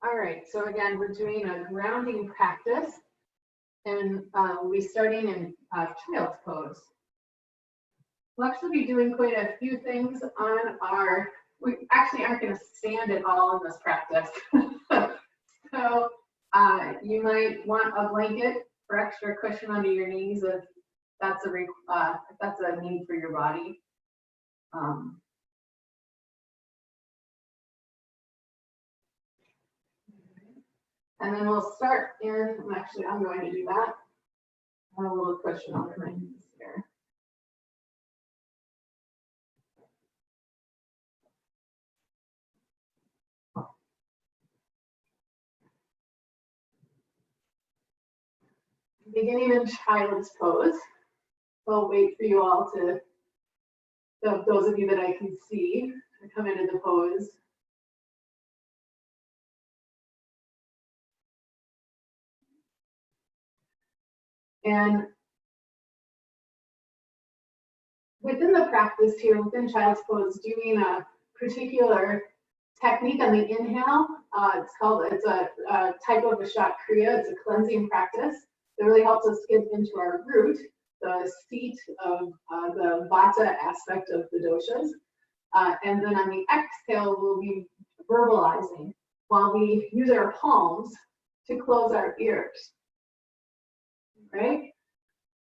All right, so again, we're doing a grounding practice, and we'll be starting in child's pose. We'll actually be doing quite a few things on we actually aren't going to stand at all in this practice. So you might want a blanket for extra cushion under your knees if that's a need for your body. And then we'll start in, actually I'm going to do that. I have a little cushion under my knees here. Beginning in child's pose. I'll wait for you all to, those of you that I can see, to come into the pose. And within the practice here, within child's pose, doing a particular technique on the inhale, it's a type of a Vajrayana Kriya. It's a cleansing practice that really helps us get into our root, the seat of the Vata aspect of the doshas. And then on the exhale, we'll be verbalizing while we use our palms to close our ears. Right?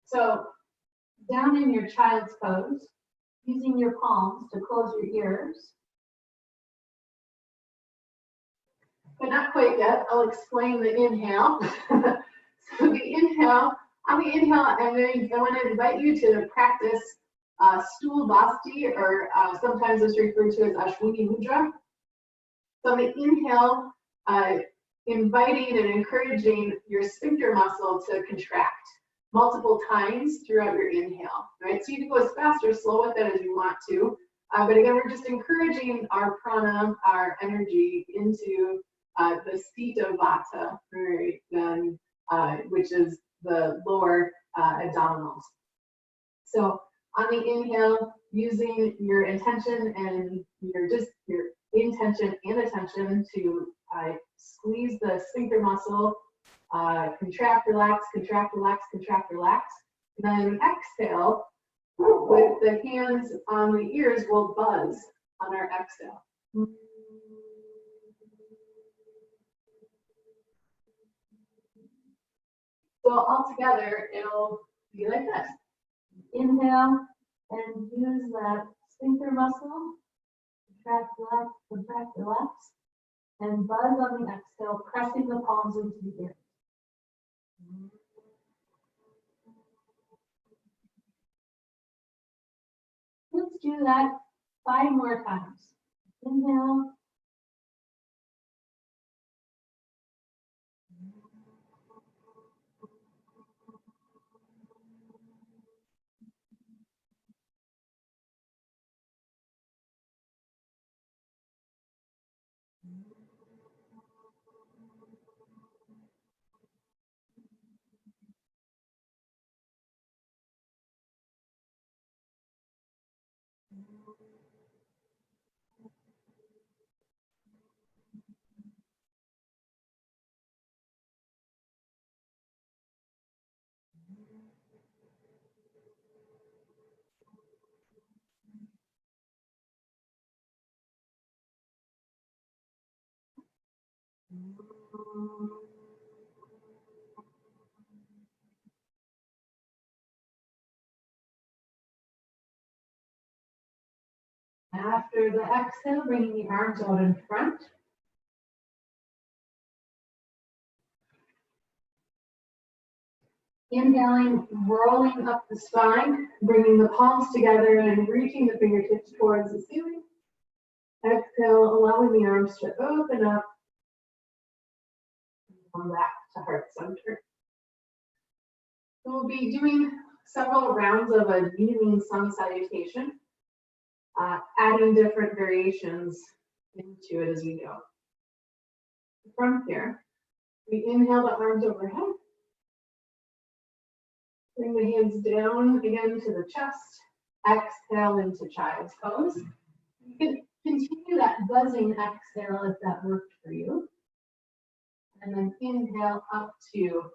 So down in your child's pose, using your palms to close your ears. But not quite yet. I'll explain the inhale. So the inhale, on the inhale, I want to invite you to practice stool basti, or sometimes it's referred to as Ashwini Mudra. So on the inhale, inviting and encouraging your sphincter muscle to contract multiple times throughout your inhale, right? So you can go as fast or slow with that as you want to. But again, we're just encouraging our prana, our energy into the seat of Vata, right? Then, which is the lower abdominals. So on the inhale, using your intention and your intention and attention to squeeze the sphincter muscle, contract, relax, contract, relax, contract, relax. And then exhale, with the hands on the ears, we'll buzz on our exhale. So all together, it'll be like this. Inhale and use that sphincter muscle. Contract, relax, and buzz on the exhale, pressing the palms into the ears. Let's do that 5 more times. Inhale. After the exhale, bringing the arms out in front. Inhaling, rolling up the spine, bringing the palms together and reaching the fingertips towards the ceiling. Exhale, allowing the arms to open up. Come back to heart center. So we'll be doing several rounds of a kneeling sun salutation, adding different variations into it as we go. From here, we inhale the arms overhead. Bring the hands down again to the chest. Exhale into child's pose. You can continue that buzzing exhale if that worked for you. And then inhale up to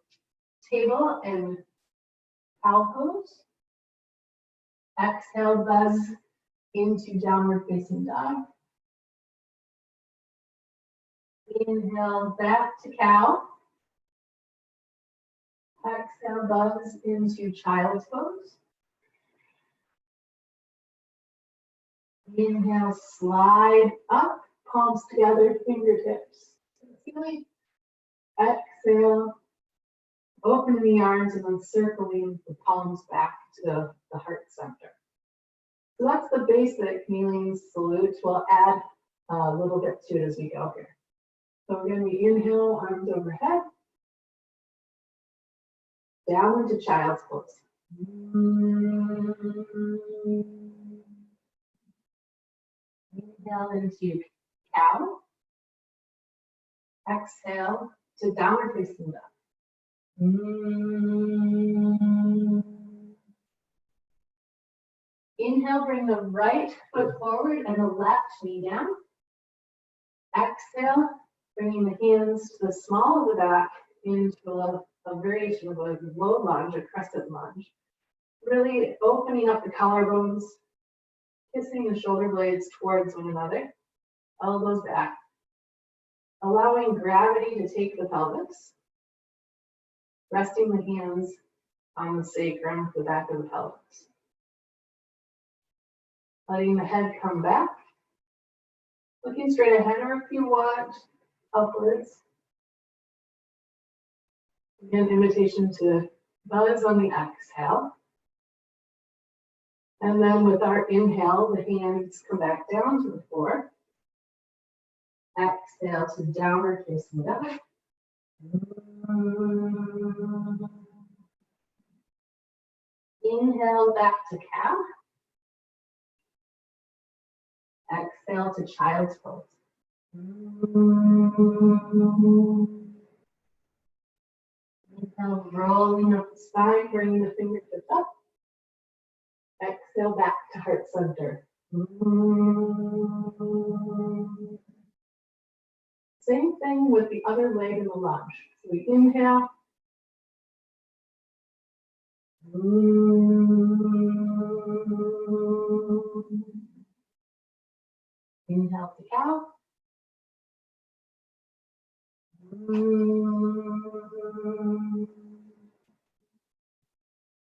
table and cow pose. Exhale, buzz into downward facing dog. Inhale, back to cow. Exhale, buzz into child's pose. Inhale, slide up, palms together, fingertips to the ceiling. Exhale, open the arms and then circling the palms back to the heart center. So that's the basic kneeling salute. We'll add a little bit to it as we go here. So again, we inhale, arms overhead. Down into child's pose. Inhale into cow. Exhale to downward facing dog. Inhale, bring the right foot forward and the left knee down. Exhale, bringing the hands to the small of the back into a variation of a low lunge, a crescent lunge. Really opening up the collarbones, kissing the shoulder blades towards one another, elbows back, allowing gravity to take the pelvis, resting the hands on the sacrum, the back of the pelvis. Letting the head come back, looking straight ahead, or if you want, upwards. Again, invitation to buzz on the exhale. And then with our inhale, the hands come back down to the floor. Exhale to downward facing dog. Inhale back to cow. Exhale to child's pose. Inhale, rolling up the spine, bringing the fingertips up. Exhale back to heart center. Same thing with the other leg in the lunge. So we inhale. Inhale to cow.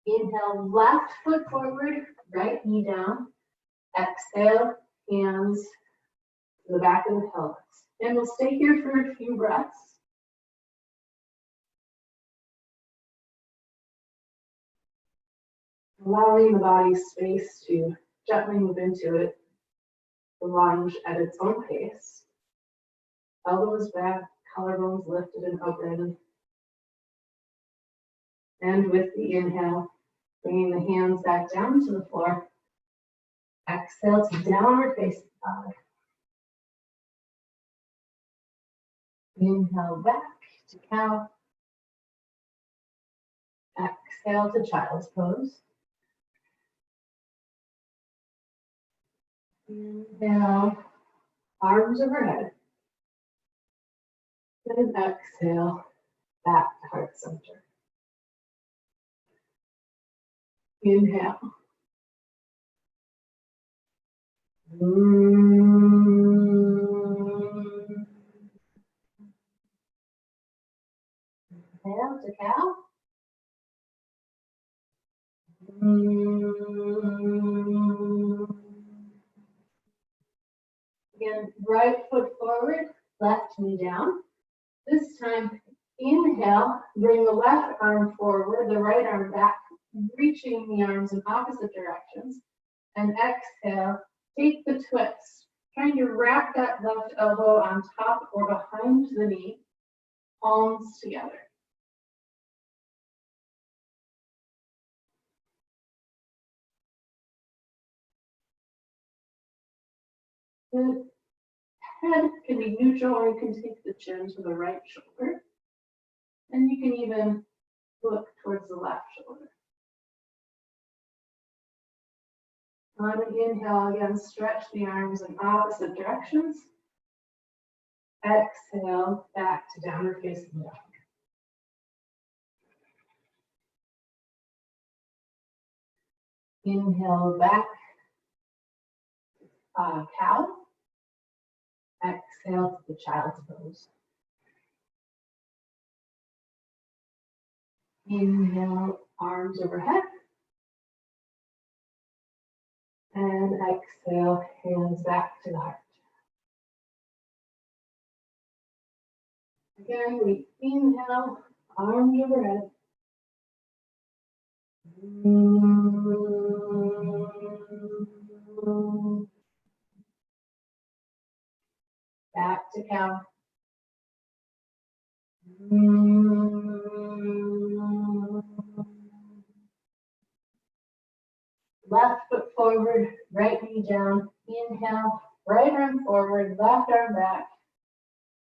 Inhale, left foot forward, right knee down. Exhale, hands to the back of the pelvis. And we'll stay here for a few breaths. Allowing the body space to gently move into it, the lunge at its own pace. Elbows back, collarbones lifted and open. And with the inhale, bringing the hands back down to the floor. Exhale to downward facing dog. Inhale back to cow. Exhale to child's pose. Inhale, arms overhead. And exhale, back to heart center. Inhale. Inhale to cow. Again, right foot forward, left knee down. This time, inhale, bring the left arm forward, the right arm back, reaching the arms in opposite directions. And exhale, take the twist, trying to wrap that left elbow on top or behind the knee, palms together. The head can be neutral, or you can take the chin to the right shoulder. And you can even look towards the left shoulder. On an inhale, again, stretch the arms in opposite directions. Exhale, back to downward facing dog. Inhale, back, cow. Exhale to the child's pose. Inhale, arms overhead. And exhale, hands back to the heart. Again, we inhale, arms overhead. Back to cow. Left foot forward, right knee down. Inhale, right arm forward, left arm back.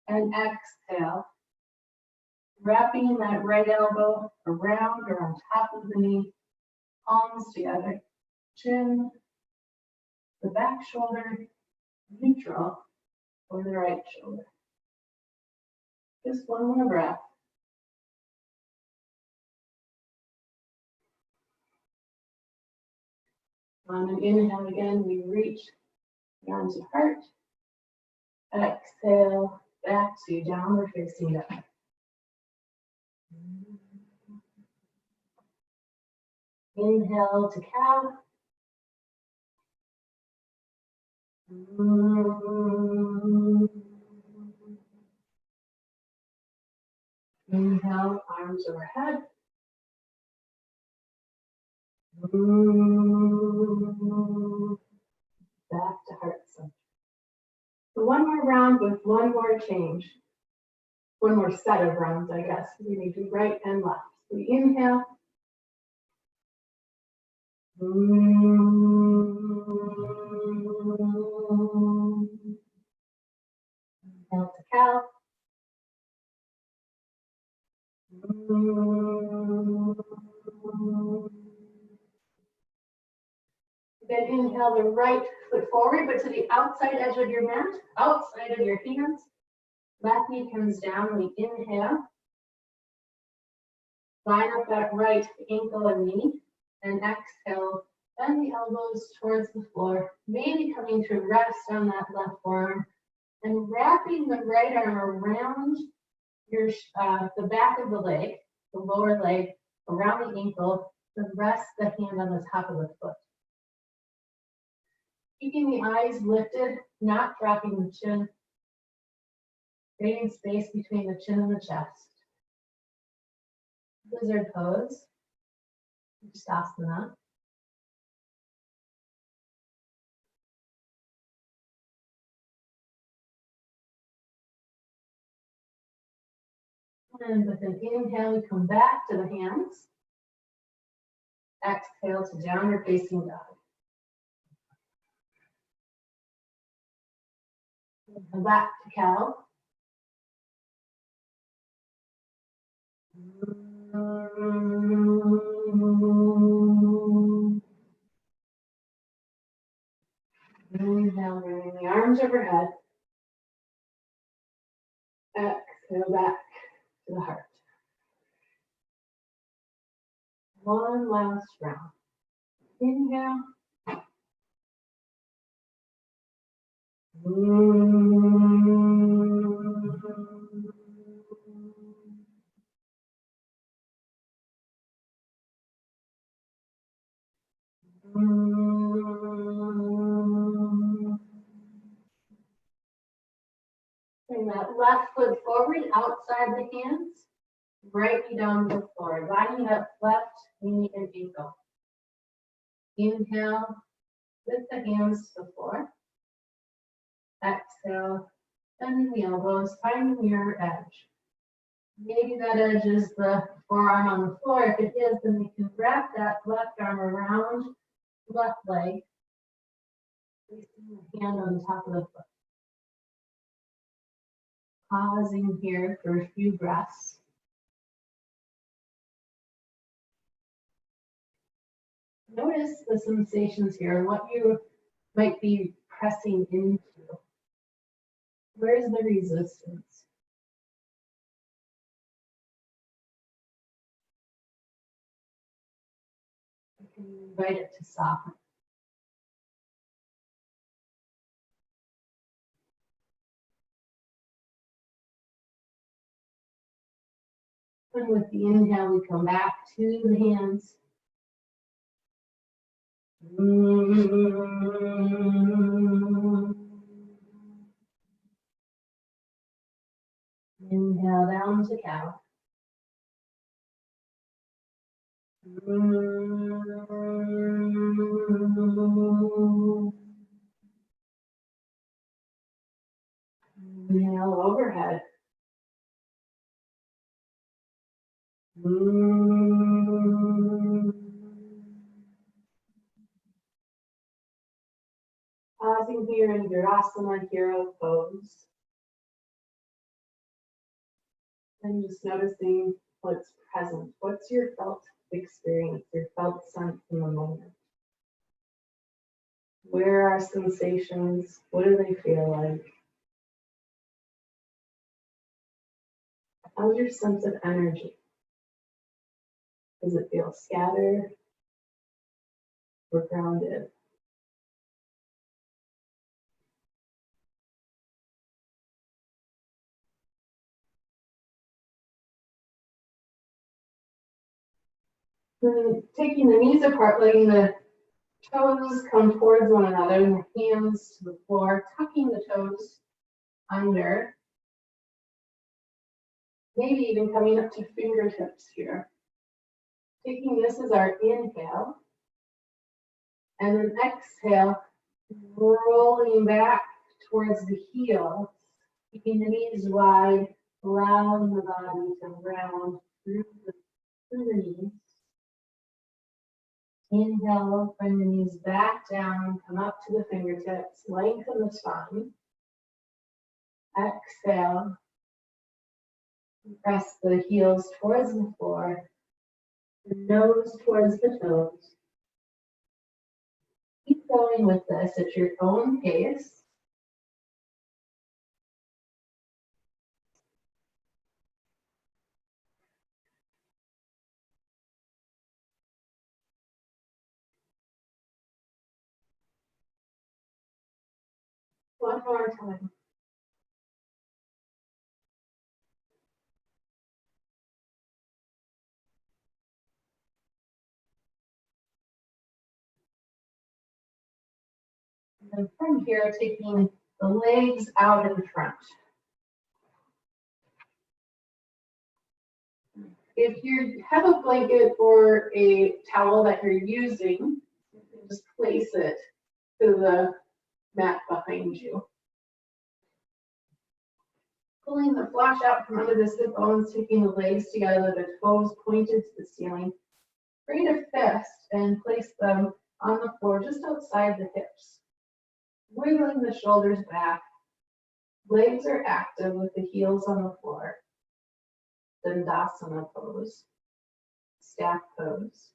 And exhale, wrapping that right elbow around or on top of the knee, palms together, chin, the back shoulder, neutral for the right shoulder. Just one more breath. On an inhale again, we reach the arms to heart. Exhale, back to downward facing dog. Inhale to cow. Inhale, arms overhead. Back to heart center. So one more round with one more change. One more set of rounds, I guess. We need to do right and left. We inhale. Inhale to cow. Then inhale the right foot forward, but to the outside edge of your mat, outside of your hands. Left knee comes down, we inhale. Line up that right ankle and knee, and exhale. Bend the elbows towards the floor, maybe coming to rest on that left forearm, and wrapping the right arm around your the back of the leg, the lower leg, around the ankle, to rest the hand on the top of the foot. Keeping the eyes lifted, not dropping the chin, creating space between the chin and the chest. Lizard pose, Stasana. And with an inhale, we come back to the hands. Exhale to downward facing dog. Inhale back to cow. Inhale, bringing the arms overhead. Exhale back to the heart. One last round. Inhale. Bring that left foot forward, outside the hands, right knee down to the floor, lining up left knee and ankle. Inhale, lift the hands to the floor. Exhale, bending the elbows, finding your edge. Maybe that edge is the forearm on the floor. If it is, then we can wrap that left arm around the left leg, placing the hand on the top of the foot. Pausing here for a few breaths. Notice the sensations here and what you might be pressing into. Where's the resistance? I can invite it to soften. And with the inhale, we come back to the hands. Inhale down to cow. Inhale overhead. Pausing here in Virasana Hero pose. And just noticing what's present. What's your felt experience, your felt sense in the moment? Where are sensations? What do they feel like? How's your sense of energy? Does it feel scattered or grounded? Then taking the knees apart, letting the toes come towards one another and the hands to the floor, tucking the toes under. Maybe even coming up to fingertips here. Taking this as our inhale. And then exhale, rolling back towards the heels, keeping the knees wide, allowing the body to round through the knees. Inhale, bring the knees back down, come up to the fingertips, lengthen the spine. Exhale, press the heels towards the floor, the nose towards the toes. Keep going with this at your own pace. One more time. And from here, taking the legs out in front. If you have a blanket or a towel that you're using, just place it to the mat behind you. Pulling the flash out from under the sit bones, taking the legs together, the toes pointed to the ceiling. Create a fist and place them on the floor just outside the hips. Wiggling the shoulders back. Legs are active with the heels on the floor. Dandasana pose. Stack pose.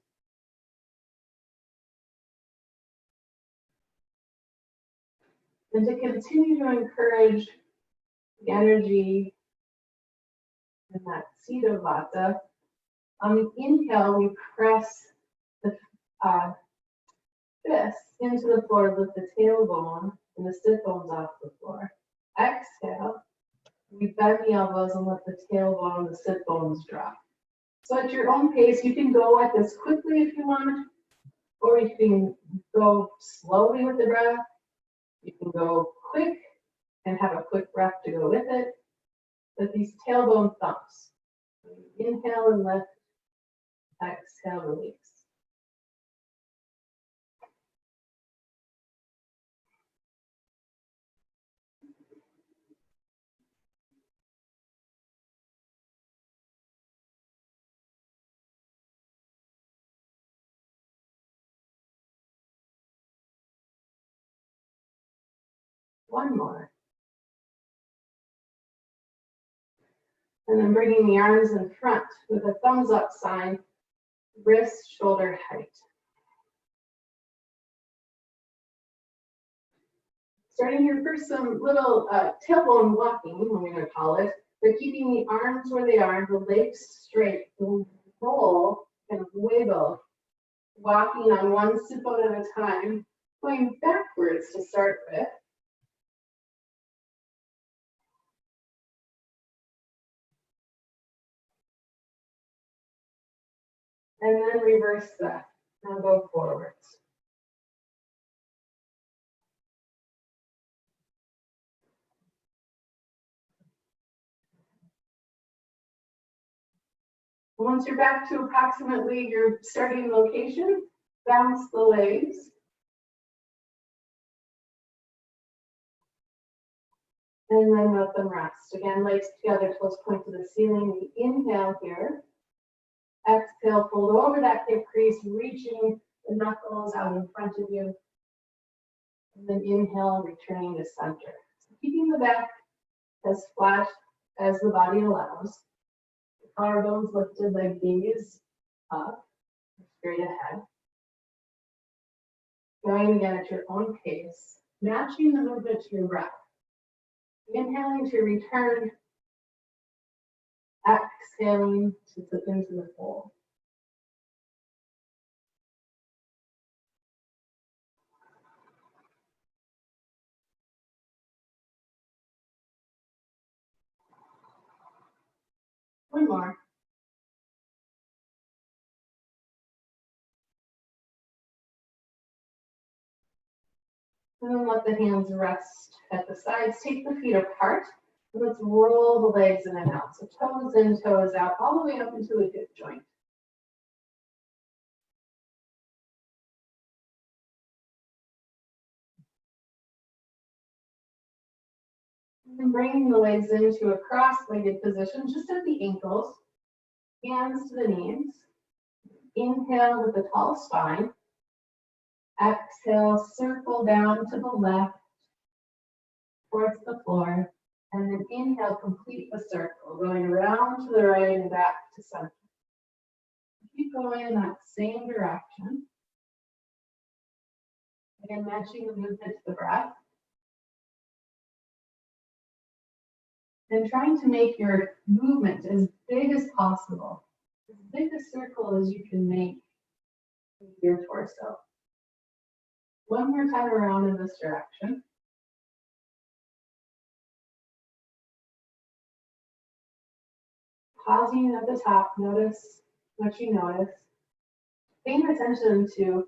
And to continue to encourage the energy in that Siddha Vata, on the inhale, we press the fists into the floor, lift the tailbone and the sit bones off the floor. Exhale, we bend the elbows and let the tailbone and the sit bones drop. So at your own pace, you can go at this quickly if you want, or you can go slowly with the breath. You can go quick and have a quick breath to go with it. But these tailbone thumps. Inhale and lift. Exhale, release. One more. And then bringing the arms in front with a thumbs up sign, wrist, shoulder height. Starting here first, some little tailbone walking, we're going to call it, but keeping the arms where they are, the legs straight, the roll, kind of wiggle, walking on one sit bone at a time, going backwards to start with. And then reverse that. Now go forwards. Once you're back to approximately your starting location, bounce the legs. And then let them rest. Again, legs together, toes point to the ceiling. We inhale here. Exhale, fold over that hip crease, reaching the knuckles out in front of you. And then inhale, returning to center. So keeping the back as flat as the body allows. Collarbones lifted, leg gaze up, straight ahead. Going again at your own pace, matching the movement to your breath. Inhaling to return, exhaling to slip into the fold. One more. And then let the hands rest at the sides. Take the feet apart. And let's roll the legs in and out. So toes in, toes out, all the way up into the hip joint. And bringing the legs into a cross-legged position, just at the ankles. Hands to the knees. Inhale with a tall spine. Exhale, circle down to the left towards the floor. And then inhale, complete the circle, going around to the right and back to center. Keep going in that same direction. Again, matching the movement to the breath. And trying to make your movement as big as possible. As big a circle as you can make with your torso. One more time around in this direction. Pausing at the top, notice what you notice. Paying attention to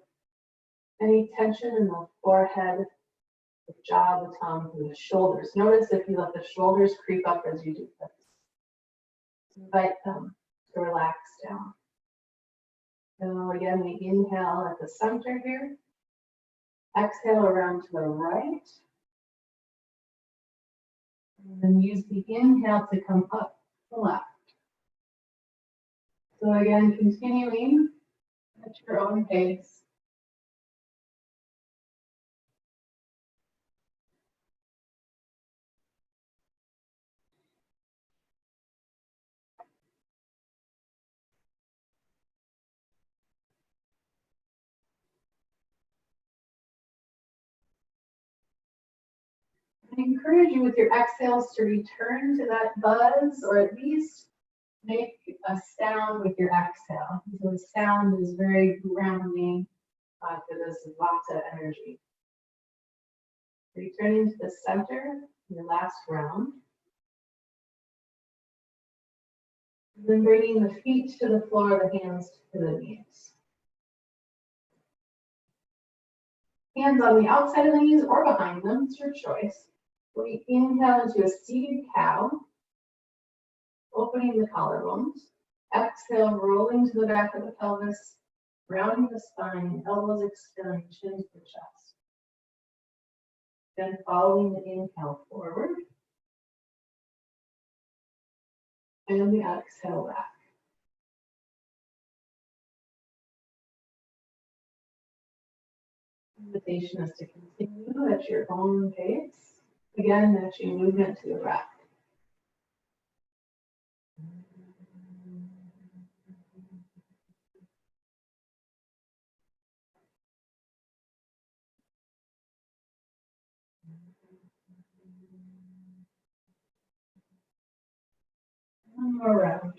any tension in the forehead, the jaw, the tongue, and the shoulders. Notice if you let the shoulders creep up as you do this. Invite them to relax down. So again, we inhale at the center here. Exhale around to the right. And then use the inhale to come up to the left. So again, continuing at your own pace. I encourage you with your exhales to return to that buzz, or at least make a sound with your exhale. So the sound is very grounding for this vata energy. Returning to the center, your last round. And then bringing the feet to the floor, the hands to the knees. Hands on the outside of the knees or behind them, it's your choice. We inhale into a seated cow, opening the collarbones. Exhale, rolling to the back of the pelvis, rounding the spine, elbows extend, chin to the chest. Then following the inhale forward. And the exhale back. Invitation is to continue at your own pace. Again, matching movement to the breath. around.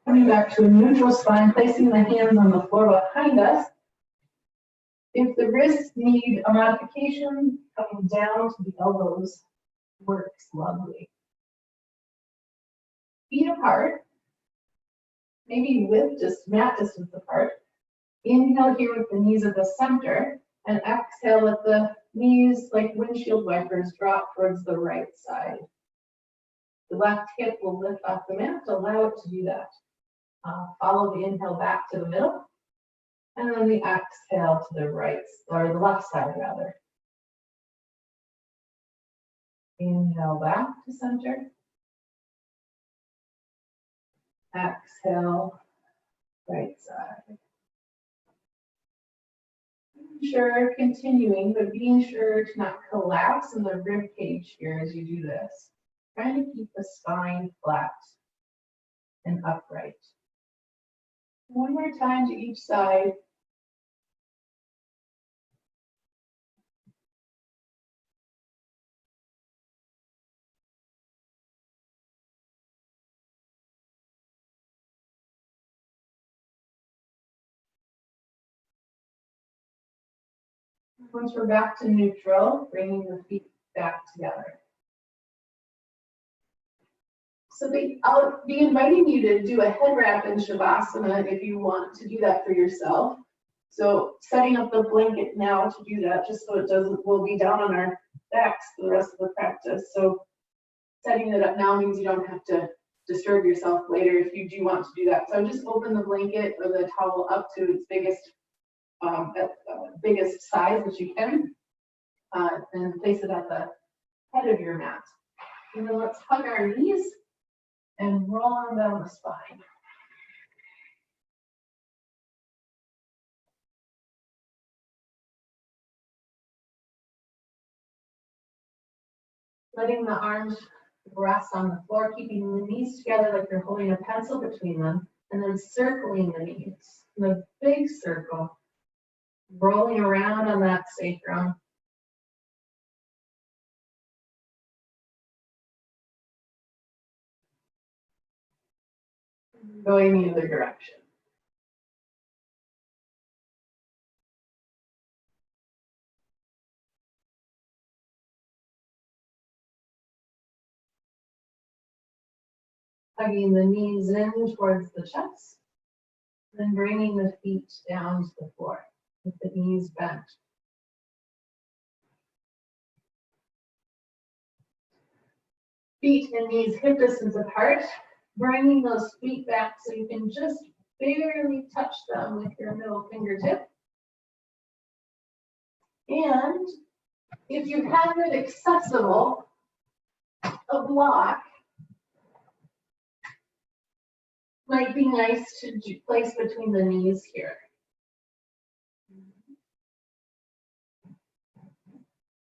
Coming back to a neutral spine, placing the hands on the floor behind us. If the wrists need a modification, coming down to the elbows works lovely. Feet apart, maybe with just mat distance apart. Inhale here with the knees at the center, and exhale with the knees like windshield wipers drop towards the right side. The left hip will lift off the mat, allow it to do that. Follow the inhale back to the middle, and then the exhale to the right, or the left side rather. Inhale back to center. Exhale, right side. Sure, continuing, but being sure to not collapse in the rib cage here as you do this. Trying to keep the spine flat and upright. One more time to each side. Once we're back to neutral, bringing the feet back together. So I'll be inviting you to do a head wrap in Shavasana if you want to do that for yourself. So setting up the blanket now to do that, just so it doesn't, we'll be down on our backs for the rest of the practice. So setting it up now means you don't have to disturb yourself later if you do want to do that. So just open the blanket or the towel up to its biggest size that you can, and place it at the head of your mat. And then let's hug our knees and roll on down the spine. Letting the arms rest on the floor, keeping the knees together like you're holding a pencil between them, and then circling the knees in a big circle, rolling around on that sacrum. Going either direction. Hugging the knees in towards the chest, then bringing the feet down to the floor with the knees bent. Feet and knees hip distance apart, bringing those feet back so you can just barely touch them with your middle fingertip. And if you have it accessible, a block might be nice to place between the knees here.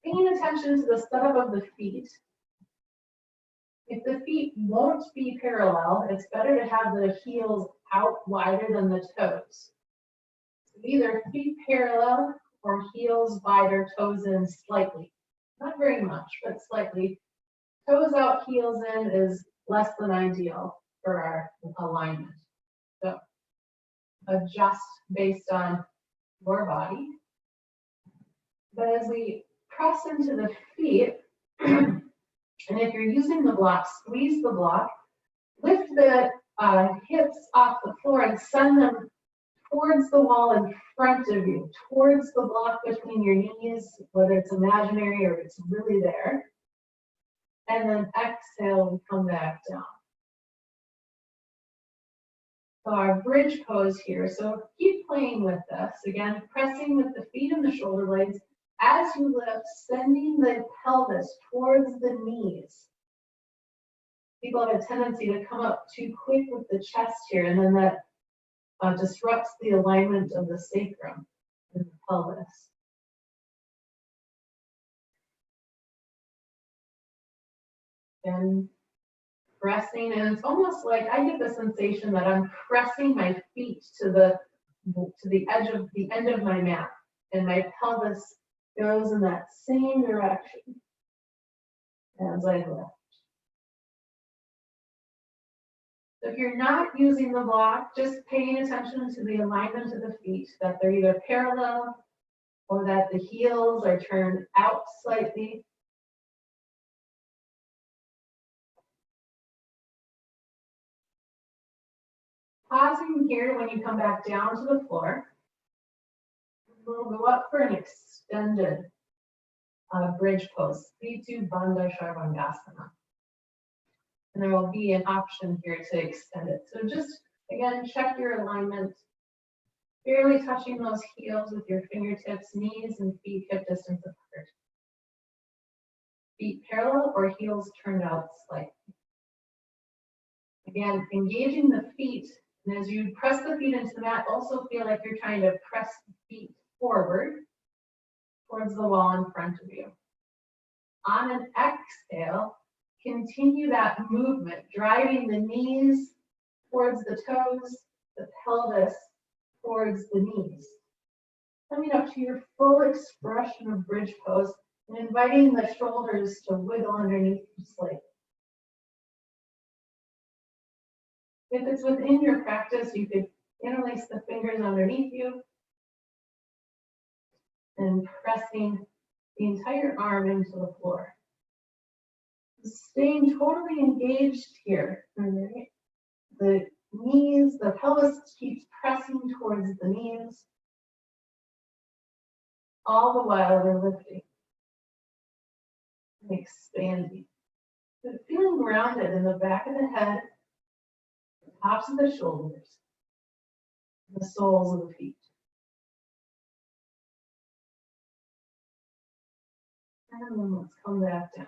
Paying attention to the setup of the feet. If the feet won't be parallel, it's better to have the heels out wider than the toes. So either feet parallel or heels wider, toes in slightly. Not very much, but slightly. Toes out, heels in is less than ideal for our alignment. So adjust based on your body. But as we press into the feet, and if you're using the block, squeeze the block, lift the hips off the floor and send them towards the wall in front of you, towards the block between your knees, whether it's imaginary or it's really there. And then exhale and come back down. So our bridge pose here. So keep playing with this. Again, pressing with the feet and the shoulder blades. As you lift, sending the pelvis towards the knees. People have a tendency to come up too quick with the chest here, and then that disrupts the alignment of the sacrum and the pelvis. And pressing, and it's almost like I get the sensation that I'm pressing my feet to the to the end of my mat, and my pelvis goes in that same direction as I lift. So if you're not using the block, just paying attention to the alignment of the feet, that they're either parallel or that the heels are turned out slightly. Pausing here when you come back down to the floor. We'll go up for an extended bridge pose, Vitu Bandha Sharvangasana. And there will be an option here to extend it. So just, again, check your alignment. Barely touching those heels with your fingertips, knees and feet hip distance apart. Feet parallel or heels turned out slightly. Again, engaging the feet, and as you press the feet into the mat, also feel like you're trying to press the feet forward towards the wall in front of you. On an exhale, continue that movement, driving the knees towards the toes, the pelvis towards the knees. Coming up to your full expression of bridge pose and inviting the shoulders to wiggle underneath you slightly. If it's within your practice, you could interlace the fingers underneath you and pressing the entire arm into the floor. Staying totally engaged here. Right? The knees, the pelvis keeps pressing towards the knees, all the while we're lifting and expanding. But feeling grounded in the back of the head, the tops of the shoulders, the soles of the feet. And then let's come back down.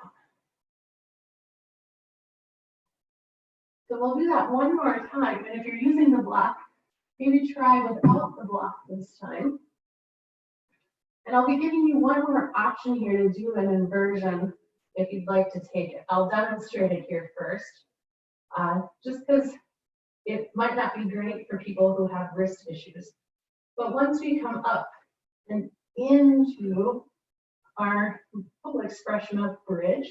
So we'll do that one more time. And if you're using the block, maybe try without the block this time. And I'll be giving you one more option here to do an inversion if you'd like to take it. I'll demonstrate it here first, just because it might not be great for people who have wrist issues. But once we come up and into our full expression of bridge,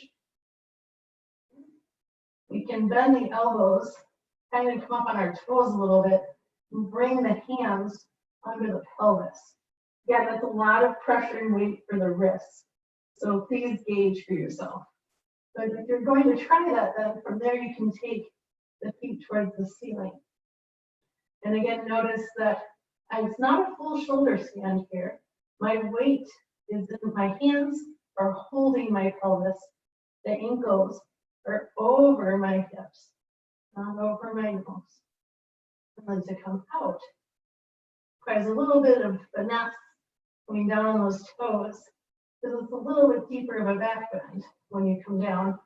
we can bend the elbows, kind of come up on our toes a little bit, and bring the hands under the pelvis. Again, that's a lot of pressure and weight for the wrists, so please gauge for yourself. But if you're going to try that, then from there you can take the feet towards the ceiling. And again, notice that it's not a full shoulder stand here. My weight is in my hands are holding my pelvis. The ankles are over my hips, not over my nose. And then to come out, requires a little bit of finesse coming down on those toes, because it's a little bit deeper of a back bend when you come down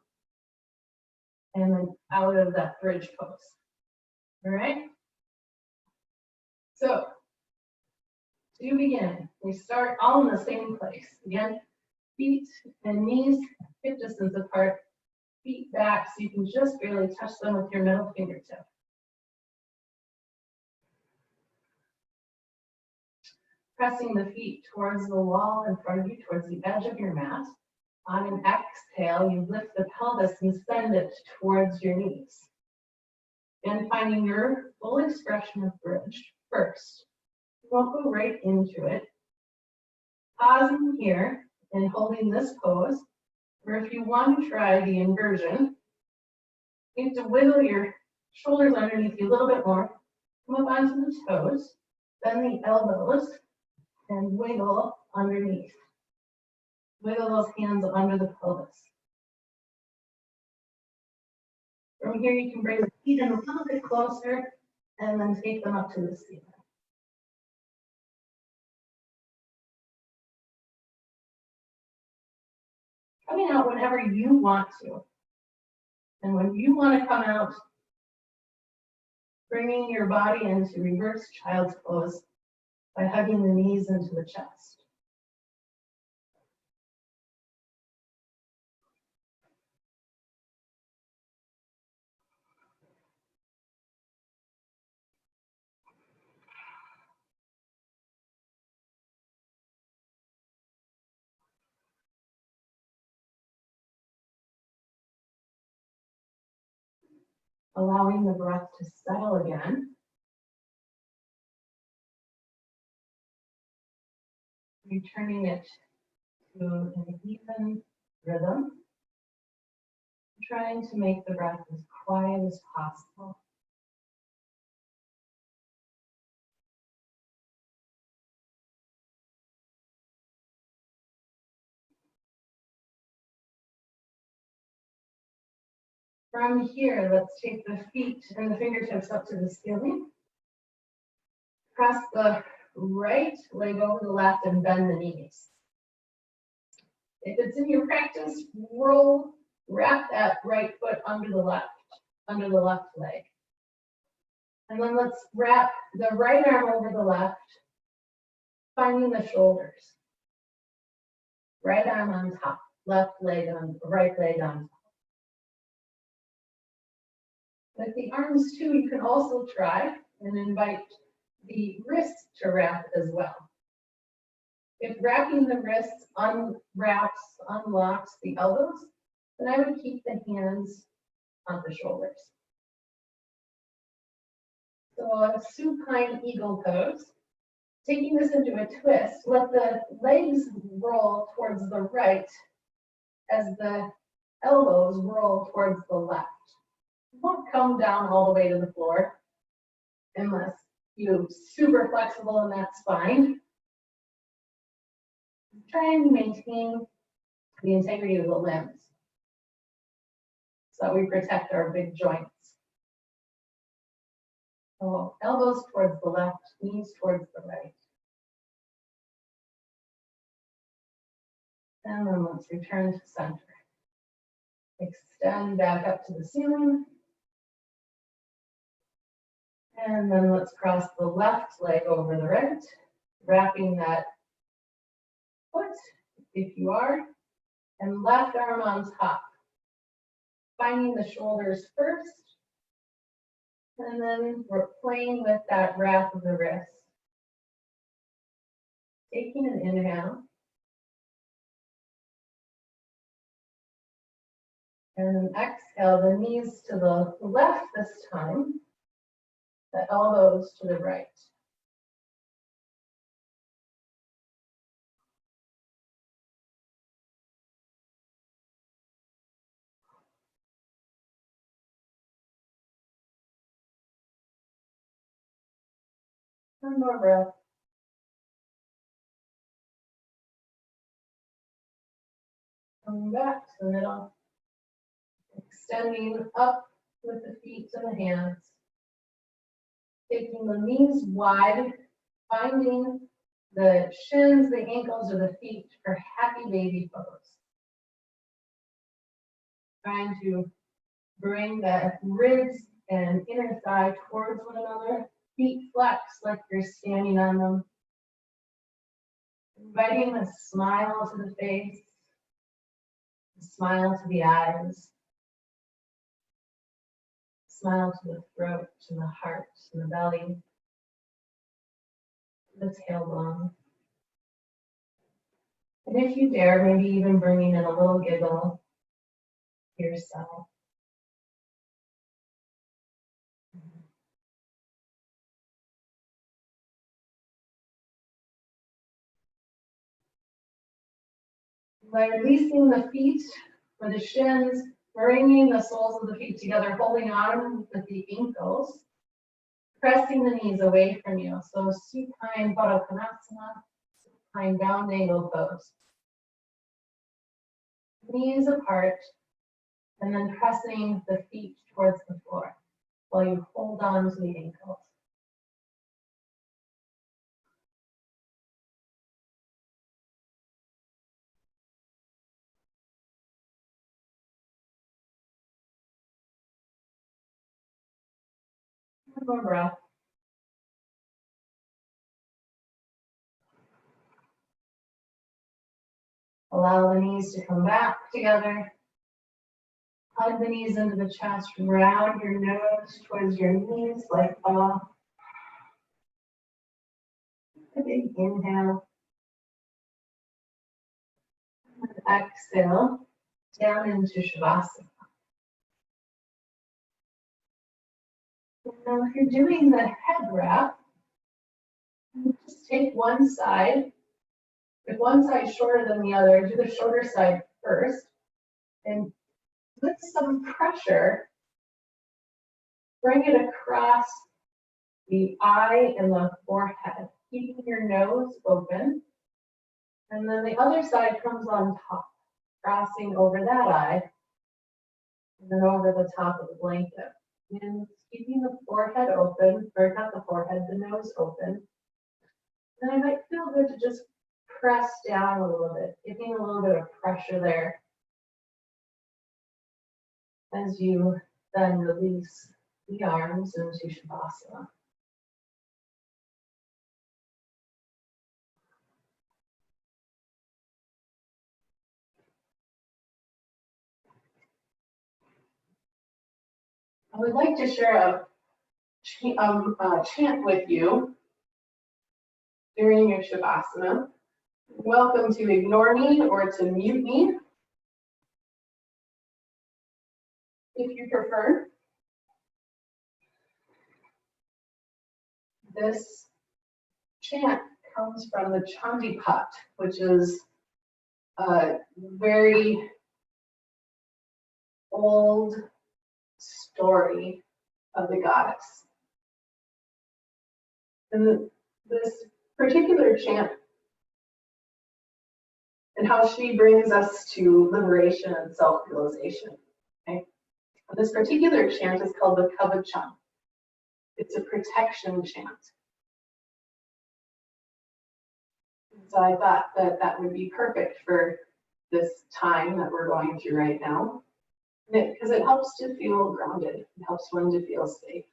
and then out of that bridge pose. All right? So, to begin, we start all in the same place. Again, feet and knees hip distance apart, feet back so you can just barely touch them with your middle fingertip. Pressing the feet towards the wall in front of you, towards the edge of your mat. On an exhale, you lift the pelvis and send it towards your knees. And finding your full expression of bridge first. You won't go right into it. Pausing here and holding this pose, or if you want to try the inversion, you have to wiggle your shoulders underneath you a little bit more. Come up onto the toes, bend the elbows, and wiggle underneath. Wiggle those hands under the pelvis. From here, you can bring the feet in a little bit closer and then take them up to the ceiling. Coming out whenever you want to. And when you want to come out, bringing your body into reverse child's pose by hugging the knees into the chest. allowing the breath to settle again. Returning it to an even rhythm. Trying to make the breath as quiet as possible. From here, let's take the feet and the fingertips up to the ceiling. Cross the right leg over the left and bend the knees. If it's in your practice, wrap that right foot under the left leg. And then let's wrap the right arm over the left, finding the shoulders. Right arm on top, left leg on, right leg on top. With the arms too, you can also try and invite the wrists to wrap as well. If wrapping the wrists unlocks the elbows, then I would keep the hands on the shoulders. So a supine eagle pose. Taking this into a twist, let the legs roll towards the right as the elbows roll towards the left. You won't come down all the way to the floor unless you're super flexible in that spine. Try and maintain the integrity of the limbs so that we protect our big joints. So elbows towards the left, knees towards the right. And then let's return to center. Extend back up to the ceiling. And then let's cross the left leg over the right, wrapping that foot, if you are, and left arm on top. Finding the shoulders first, and then we're playing with that wrap of the wrist. Taking an inhale. And exhale, the knees to the left this time, the elbows to the right. One more breath. Coming back to the middle. Extending up with the feet to the hands. Taking the knees wide, finding the shins, the ankles, or the feet for happy baby pose. Trying to bring the ribs and inner thigh towards one another. Feet flex like you're standing on them. Inviting a smile to the face, a smile to the eyes, smile to the throat, to the heart, to the belly, the tailbone. And if you dare, maybe even bringing in a little giggle to yourself. By releasing the feet or the shins, bringing the soles of the feet together, holding on with the ankles, pressing the knees away from you. So supine Baddha Konasana, supine down angle pose. Knees apart, and then pressing the feet towards the floor while you hold on to the ankles. One more breath. Allow the knees to come back together. Hug the knees into the chest, round your nose towards your knees like a big inhale. And exhale down into Shavasana. Now, if you're doing the head wrap, just take one side. If one side is shorter than the other, do the shorter side first. And with some pressure, bring it across the eye and the forehead, keeping your nose open. And then the other side comes on top, crossing over that eye, and then over the top of the blanket. And keeping the forehead open, or not the forehead, the nose open. And it might feel good to just press down a little bit, giving a little bit of pressure there as you then release the arms into Shavasana. I would like to share a chant with you during your Shavasana. Welcome to ignore me or to mute me, if you prefer. This chant comes from the Chandipat, which is a very old story of the goddess. And this particular chant and how she brings us to liberation and self-realization. Okay? This particular chant is called the Kavacham. It's a protection chant. So I thought that that would be perfect for this time that we're going through right now, because it helps to feel grounded. It helps one to feel safe.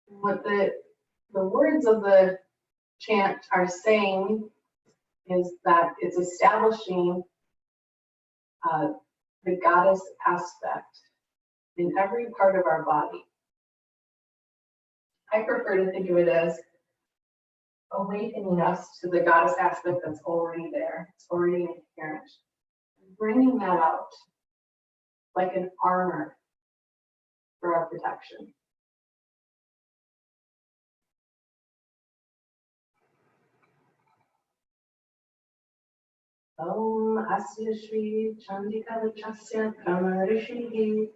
What the words of the chant are saying is that it's establishing the goddess aspect in every part of our body. I prefer to think of it as awakening us to the goddess aspect that's already there. It's already inherent. Bringing that out like an armor for our protection. Om Asya Shri Chandika Vachasya Brahma Rishihi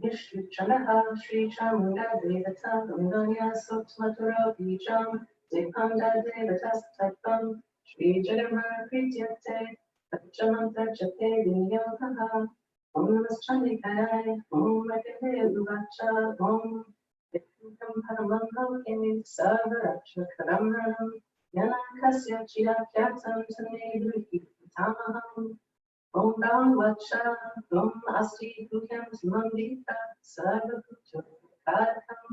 Nishri Chanaha Shri Chamunda Devata Ganganya Sotmatara Bijam Dekanda Devatas Tatvam Shri Jagamar Prityate Pachamanta Jate Vinyogaha Om Chandikaya Om Makave Luvacha Om Ekam Paramam Halke Savaracha Karamhanam Yana Kasya Chira Kyatam Tanedri Tamaham Om Ram Vacha Om Asti Kukyam Samandita Sarvabhuto Karakam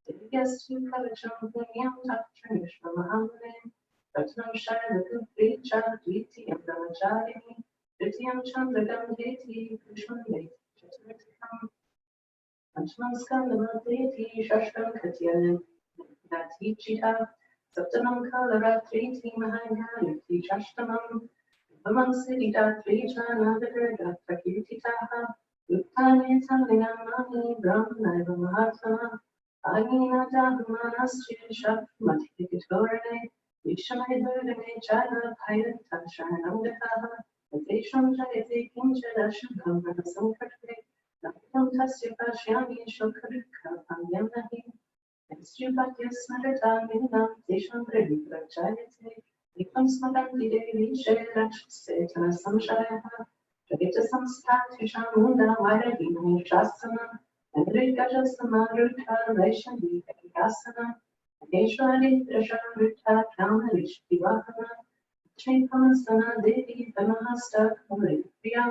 Divyastu Kavacham Punyam Takshranishma Mahamane Ratnam Shara Kupricha Dviti and Brahmacharini Vityam Chandrakam Deti Kushman Deti Chaturikam Panchman Skandamati Shashtam Katyanin Nati Chita Saptanam Kalaratriti Mahangani Shashtamam Vamansidita Trija Nadagarga Prakirtitaha Uttane Talinamani Brahmanaiva Mahatma Agina Dhammanastri Shakmatikitorane Vishamai Durgane Chana Pairata Sharanamgataha Adesham Jayate Kinjara Shubham Pranasamkarte Natam Tasya Pashyami Shokarika Panyamnahi Sripatya Smarata Minam Desham Pradipra Jayate Ekam Smaranti Devi Shera Setana Samshaya Jagita Samstati Shamunda Varadina Shasana Andrikaja Samaruta Vaishandi Kasana Eshwari Prasharuta Kamarish Divakana Chaikamasana Devi Tamahasta Kamari Priya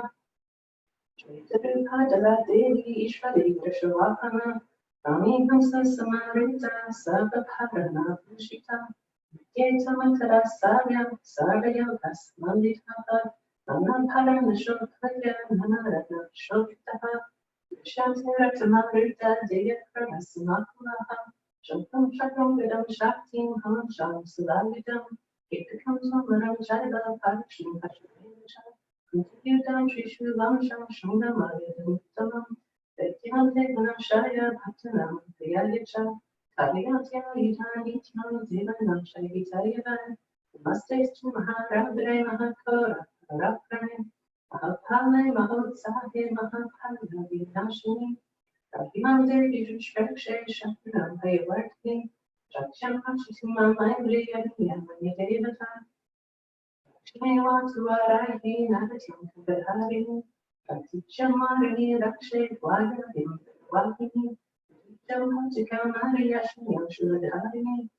Chaitarupadala Devi Ishwari Prashavakana Rami Hamsa Samarita Sabhaparana Pushita Yetamatara Savya Sarvaya Vasmanditaha Nanampara Nashokaya Nanaratna Shokitaha Shantara Tamarita Deya Pranasamakumaha Shokam Shakam Vidam Shaktim Ham Sham Sulavidam Ekakam Samaram Jaiva Pakshim Pashavincha Kuntiyudam Trishu Lamsham Shundamayadam Tamam Vetyante Manashaya Bhattanam Priyayacha Kavyatya Yitanityan Zivanam Shayitayavan Namaste Maharabhre Mahakora Parakrame Mahapale Mahotsahe Mahapala Vinashini Kavyamante Vishushvakshe Shakram Hayavartni Shaksham Hashitima Maimriya Yamanidevata Shnevatuvarahi Navatim Kavarharini Chamarani Rakshe Vagavim Vahini Chamachikamarani Yashmi Shudharini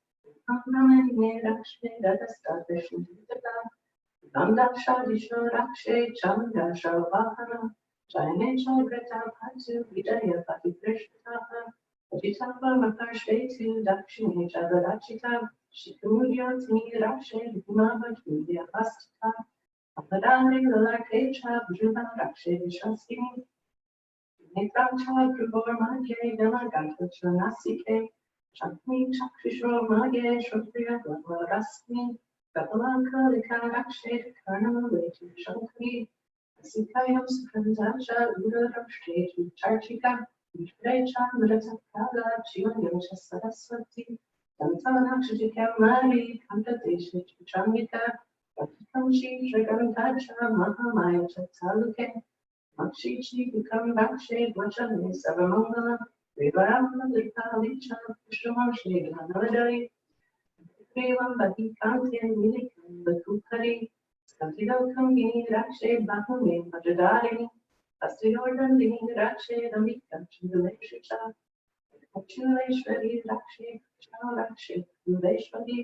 Amramani Rakshe Radasta Vishudhita Gandasha Disho Rakshe Chandra Shavahana Jaine Chagrata Patu Vijaya Pati Krishnata Vajitapa Makarshvetu Dakshini Chadarachita Shikumudya Tini Rakshe Vimava Judya Pastita Apadane Lalakesha Bhujuva Rakshe Vishwaskini Netracha Prabhor Magye Velaganta Chanasike Shakni Chakshishro Magye Shrotriya Glavaraskini Kapalanka Lika Rakshe Karnama Letu Shankari Asikayam Sukhantacha Ura Rakshe Charchika Vishrecha Mratakala Chivanyamcha Saraswati Dantavanakshajika Mari Kankadesha Changika Kamshi Trigantacha Mahamaya Chatsaluke Makshichi Vikam Rakshe Vachane Savamangala Vivaramana Lika Licha Pushamashi Ganadari Prevam Bati Kantian Milikam Bakukari Skantidokam Gini Rakshe Bahume Majadari Astridordan Dini Rakshe Damika Chinduleshita Chinduleshwari Rakshe Rakshe Chinduleshwari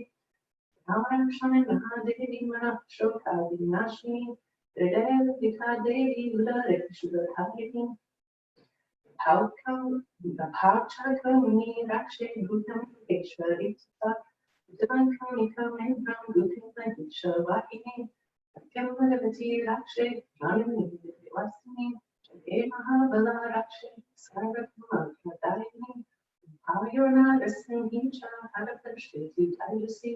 Namarakshane Mahadevi Manapshoka Vinashini Hridaya Vikadevi Udare Shudharini Bhavkam Bhavchaka Muni Rakshe Bhutam Keshwari Tata Udavankamika Mendram Bhutam Vahishavahini Satyamagavati Rakshe Janani Devasini Jade Mahabala Rakshe Sarvakama Kadarini Ayorna Rasanghincha Harapashveti Tajasi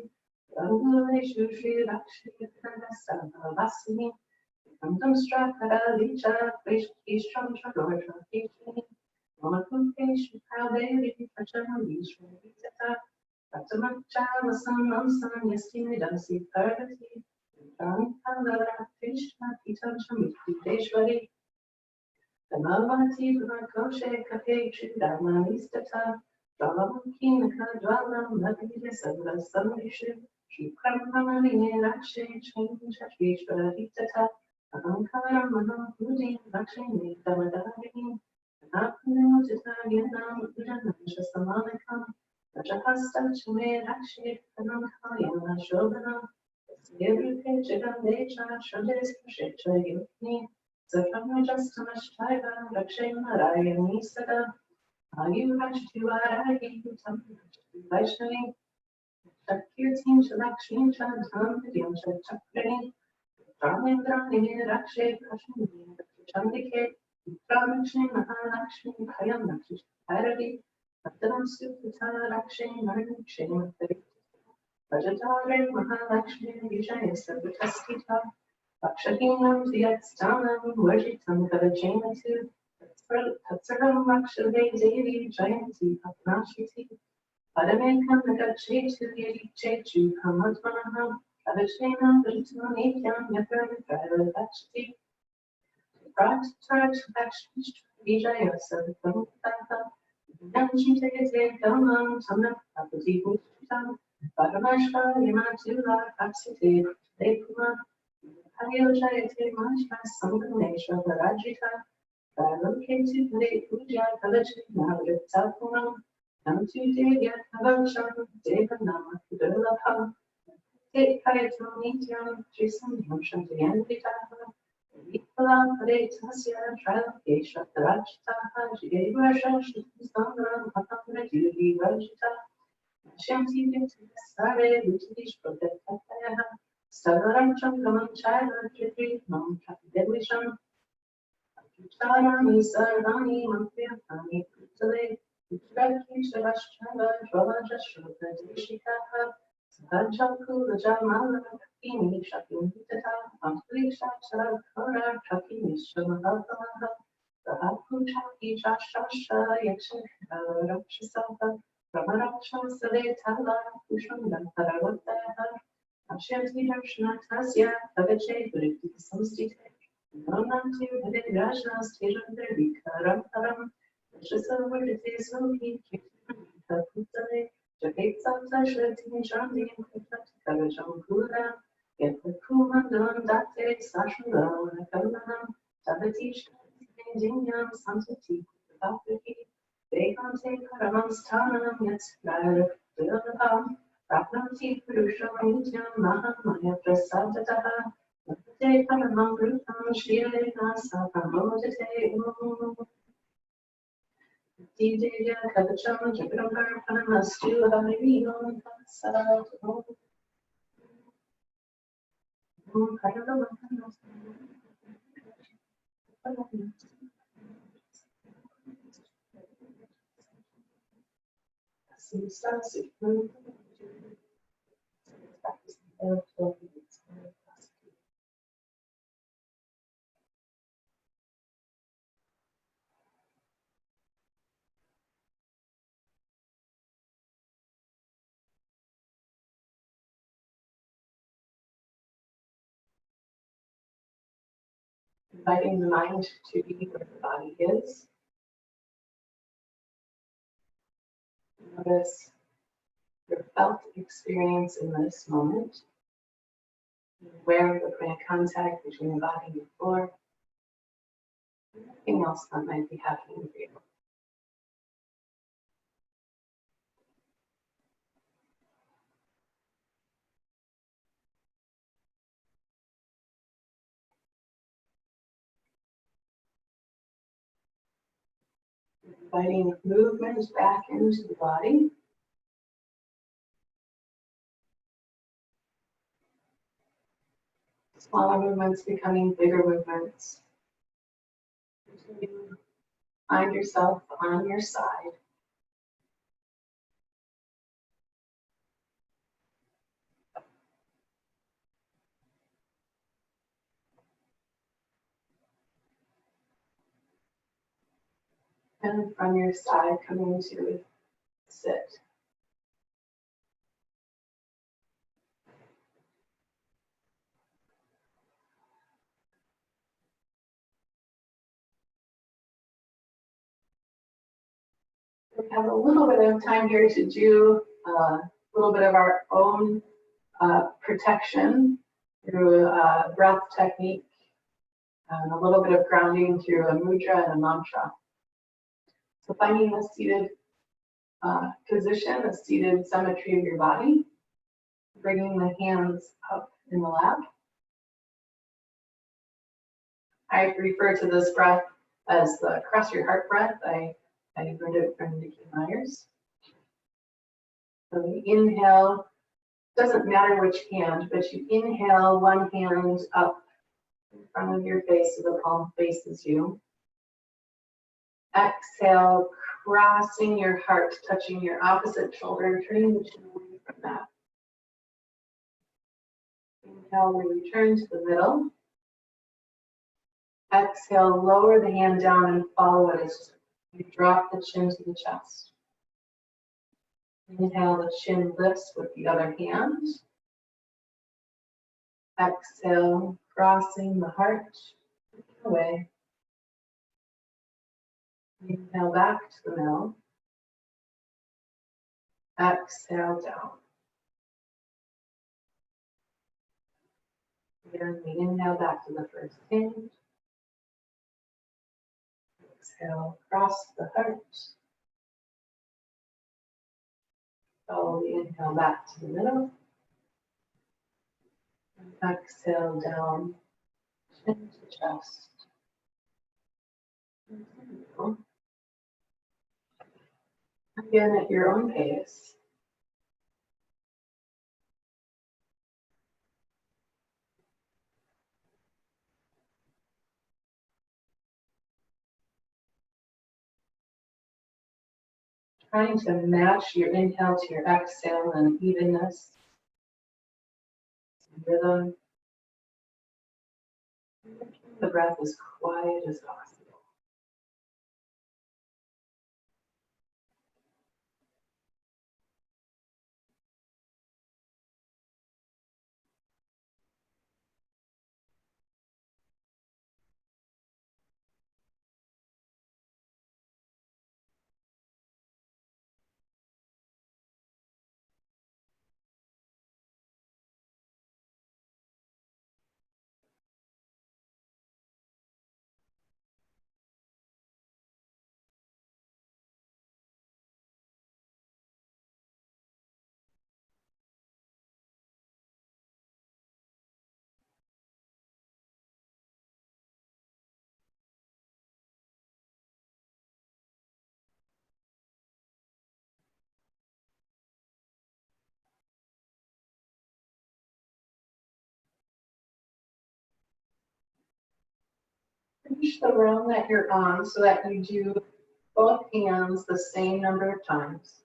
Ranguleshu Shri Rakshi Vasini Kantam Strakara Licha Ishram Chadorja Kishini Mamakuke Shukhadevi Pachanam Vishwa Vitata Ratamacha Vasam Mamsam Yastini Dansi Parvati Ranikala Krishna Pitam Shamiti Deshwari Damavati Purakoshe Kape Chidama Nistata Dvalamukhinaka Dvalam Navida Sabra Samrishu Shukram Ramani Rakshe Chindashvishvara Vitata Ahankara Manam Pudin Rakshini Damadarini Anapino Titagyanam Udanam Shasamanakam Rajahasta Chime Rakshe Kanankayana Shobhanam Syeruke Chidandecha Shades Kashecha Yukni Sakamajastamashchaiva Rakshema Rayani Sada Ayurashtivaragi Vaishnavi Shakirtin Shalakshmi Chadham Vidyam Chakrini Ramindrani Rakshe Kashmi Chandike Ramakshmi Mahalakshmi Bhayam Rakshi Bhairavi Bhaktanam Sukita Rakshe Marakshmi Vajatare Mahalakshmi Vijaya Sarvataskita Rakshahinam Vyatstanam Varjitam Kavachenatu Tatsaram Rakshave Devi Jayanti Patnashiti Padamekam Nagachetu Yedi Chetu Hamadvanaham Kavachenam Vritmanekam Yakram Vajavachiti Pratart Lakshmi Vijaya Sarvamutata Yanchitete Dhamam Samnak Apati Bhutam Paramashva Yamatula Aksite Dekuma Ayojayate Mashva Sangamesha Varajita Located Lake Puja Village Navritsapuram Namtu Devya Kavacham Devanama Kudurlapam Take Kayatonitiam Trisam Yamshantayanvitaha Vikala Padetasya Trala Kesha Tarachitaha Jigevasha Shutistandram Patamra Juvi Vajita Shanti Sare Vitish Protectayaha Stavaram Changamam Chaya Chitri Mam Devisham Sarani Sarvani Mantyatani Putale Utraki Shavashchava Jwalaja Shruta Deshikaha Sahajaku Lajamala Kakini Shakin Vitata Antri Shachara Kora Kakini Shamahalaha Sahapuchaki Jashasha Yakshaka Rakshasaka Ramaraksha Savetala Pushanda Paravataha Ashanti Darshana Tasya Pavache Puriti Samstite Nonanti Vidrashna Stiran Vikaram Param Shasavadite Sohi Kaputale Jaketsata Shretin Shandi Kavajam Kura Yatakumandan Date Sashanda Kamanam Tabatish Jingyam Santati Tapaki Dekante Karamastanam Yatskar Dilapam Rapnati Purusham Nityam Mahamaya Prasadataha Nate Paramam Grutam Shire Nasa Pramodate Dideya Kavacham Jagrambar Panamastu Havivinam Sat Inviting the mind to be where the body is. Notice your felt experience in this moment. Aware of the point of contact between the body and the floor. Anything else that might be happening for you. Inviting movement back into the body. Smaller movements becoming bigger movements. You find yourself on your side. And from your side, coming to sit. We have a little bit of time here to do a little bit of our own protection through a breath technique and a little bit of grounding through a mudra and a mantra. So finding a seated position, a seated symmetry of your body, bringing the hands up in the lap. I refer to this breath as the cross your heart breath. I learned it from Nikki Myers. So the inhale, doesn't matter which hand, but you inhale one hand up in front of your face so the palm faces you. Exhale, crossing your heart, touching your opposite shoulder, turning the chin away from that. Inhale, we return to the middle. Exhale, lower the hand down and follow it as you drop the chin to the chest. Inhale, the chin lifts with the other hand. Exhale, crossing the heart away. Inhale back to the middle. Exhale down. Again, we inhale back to the first hand. Exhale, cross the heart. Follow the inhale back to the middle. And exhale down, chin to chest. Again, at your own pace. Trying to match your inhale to your exhale and evenness, rhythm. The breath as quiet as possible. Finish the round that you're on so that you do both hands the same number of times.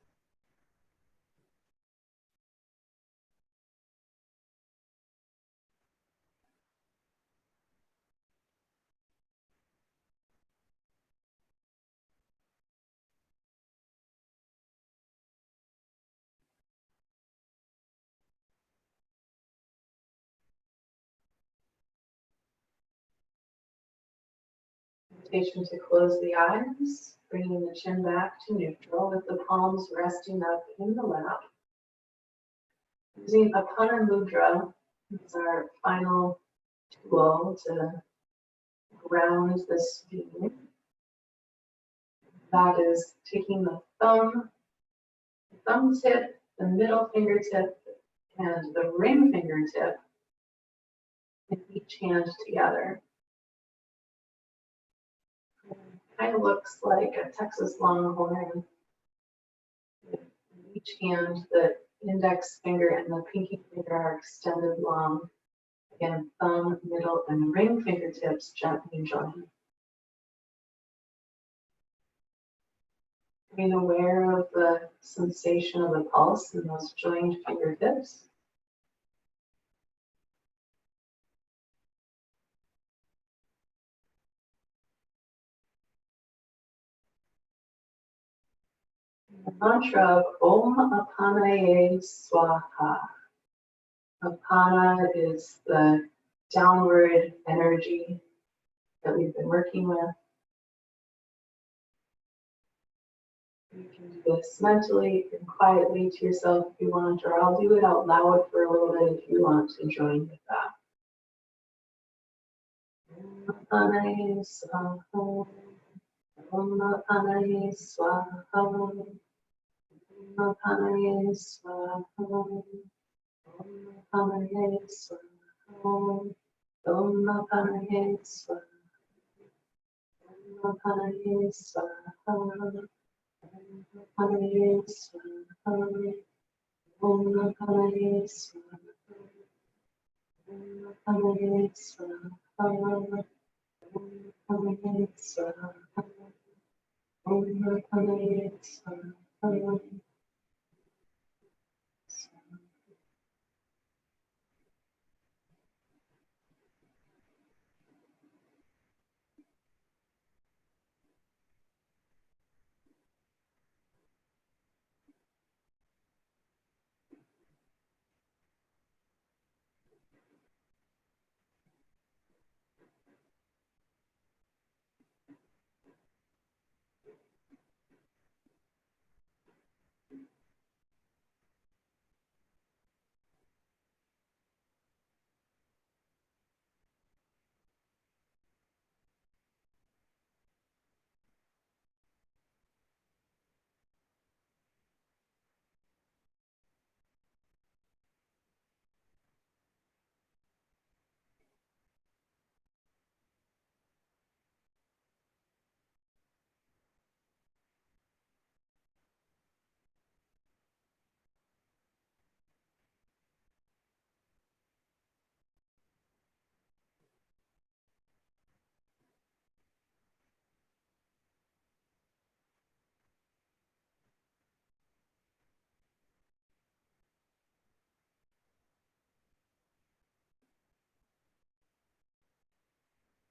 Invitation to close the eyes, bringing the chin back to neutral with the palms resting up in the lap. Using Apana Mudra as our final tool to ground this being. That is taking the thumb tip, the middle fingertip, and the ring fingertip in each hand together. Kind of looks like a Texas Longhorn. In each hand, the index finger and the pinky finger are extended long. Again, thumb, middle, and ring fingertips gently join. Being aware of the sensation of the pulse in those joined fingertips. The mantra of Om Apanaye Swaha. Apana is the downward energy that we've been working with. You can do this mentally and quietly to yourself if you want, or I'll do it out loud for a little bit if you want to join with that. Om Apanaye Swaha. Om Apanaye Swaha. Om Apanaye Swaha. Om Apanaye Swaha. Om Apanaye Swaha. Om Apanaye Swaha. Apanaye Swaha. Om Apanaye Swaha. Om Apanaye Swaha. Om Apanaye Swaha. Om Apanaye Swaha.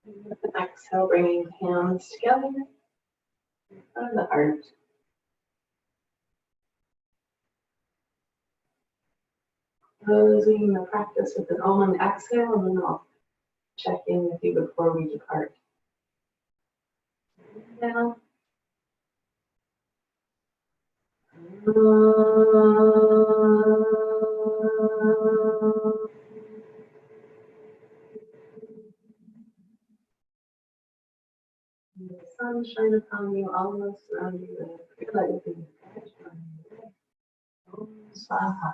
With the exhale, bringing hands together in front of the heart. Closing the practice with an Om and exhale, and then I'll check in with you before we depart. Down. The sun shine upon you, all of us around you, and feel like you can catch on. Om Swaha.